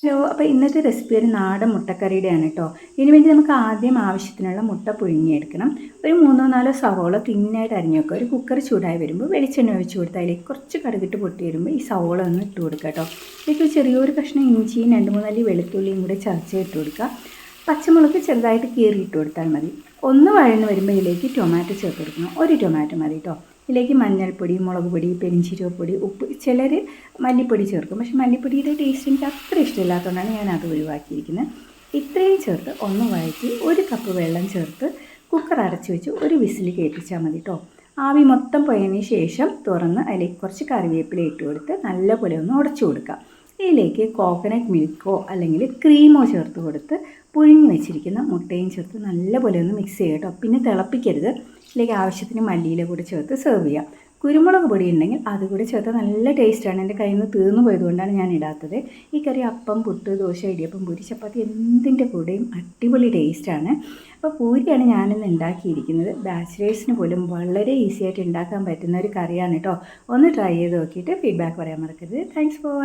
Hello, അപ്പോൾ ഇന്നത്തെ recipe ഒരു നാടൻ മുട്ടക്കറിയുടെയാണ് കേട്ടോ. ഇതിന് വേണ്ടി നമുക്ക് ആദ്യം ആവശ്യത്തിനുള്ള മുട്ട പുഴുങ്ങിയെടുക്കണം. ഒരു 3-4 സവോള തിന്നായിട്ട് അരിഞ്ഞു വെക്കുക. ഒരു കുക്കർ ചൂടായി വരുമ്പോൾ വെളിച്ചെണ്ണ ഒഴിച്ച് കൊടുത്ത് അതിലേക്ക് കുറച്ച് കടുകിട്ട് പൊട്ടി വരുമ്പോൾ ഈ സവോള ഒന്ന് ഇട്ട് കൊടുക്കുക കേട്ടോ. ഇതിലേക്ക് ചെറിയൊരു കഷ്ണം ഇഞ്ചിയും 2-3 അല്ലി വെളുത്തുള്ളിയും കൂടെ ചതച്ച് ഇട്ട് കൊടുക്കുക. പച്ചമുളക് ചെറുതായിട്ട് കീറി ഇട്ട് കൊടുത്താൽ മതി. ഒന്ന് വഴന്ന് വരുമ്പോൾ ഇതിലേക്ക് ടൊമാറ്റോ ചേർത്ത് കൊടുക്കണം. ഒരു ടൊമാറ്റോ മതി കേട്ടോ. ഇതിലേക്ക് മഞ്ഞൾപ്പൊടി, മുളക് പൊടി, പെരിഞ്ചീരകപ്പൊടി, ഉപ്പ്, ചിലർ മല്ലിപ്പൊടി ചേർക്കും. പക്ഷേ മല്ലിപ്പൊടിയുടെ ടേസ്റ്റ് എനിക്ക് അത്ര ഇഷ്ടമില്ലാത്തതുകൊണ്ടാണ് ഞാൻ അത് ഒഴിവാക്കിയിരിക്കുന്നത്. ഇത്രയും ചേർത്ത് ഒന്ന് വഴറ്റി 1 കപ്പ് വെള്ളം ചേർത്ത് കുക്കർ അടച്ചു വെച്ച് ഒരു വിസിൽ കേൾപ്പിച്ചാൽ മതി കേട്ടോ. ആവി മൊത്തം പോയതിന് ശേഷം തുറന്ന് അതിലേക്ക് കുറച്ച് കറിവേപ്പില ഇട്ട് കൊടുത്ത് നല്ലപോലെ ഒന്ന് ഉടച്ചു കൊടുക്കുക. ഇതിലേക്ക് കോക്കനട്ട് മിൽക്കോ അല്ലെങ്കിൽ ക്രീമോ ചേർത്ത് കൊടുത്ത് പുഴുങ്ങി വെച്ചിരിക്കുന്ന മുട്ടയും ചേർത്ത് നല്ലപോലെ ഒന്ന് മിക്സ് ചെയ്യുക കേട്ടോ. പിന്നെ തിളപ്പിക്കരുത്. ഇതിലേക്ക് ആവശ്യത്തിന് മല്ലിയില കൂടി ചേർത്ത് സെർവ് ചെയ്യാം. കുരുമുളക് പൊടി ഉണ്ടെങ്കിൽ അതുകൂടി ചേർത്ത് നല്ല ടേസ്റ്റാണ്. എൻ്റെ കയ്യിൽ നിന്ന് തീർന്നു പോയതുകൊണ്ടാണ് ഞാൻ ഇടാത്തത്. ഈ കറി അപ്പം, പുട്ട്, ദോശ, ഇടിയപ്പം, പൂരി, ചപ്പാത്തി എന്തിൻ്റെ കൂടെയും അടിപൊളി ടേസ്റ്റാണ്. അപ്പോൾ പൂരിയാണ് ഞാനിന്ന് ഉണ്ടാക്കിയിരിക്കുന്നത്. ബാച്ചിലേഴ്സിന് പോലും വളരെ ഈസി ആയിട്ട് ഉണ്ടാക്കാൻ പറ്റുന്ന ഒരു കറിയാണ് കേട്ടോ. ഒന്ന് ട്രൈ ചെയ്ത് നോക്കിയിട്ട് ഫീഡ്ബാക്ക് പറയാൻ മറക്കരുത്. Thanks for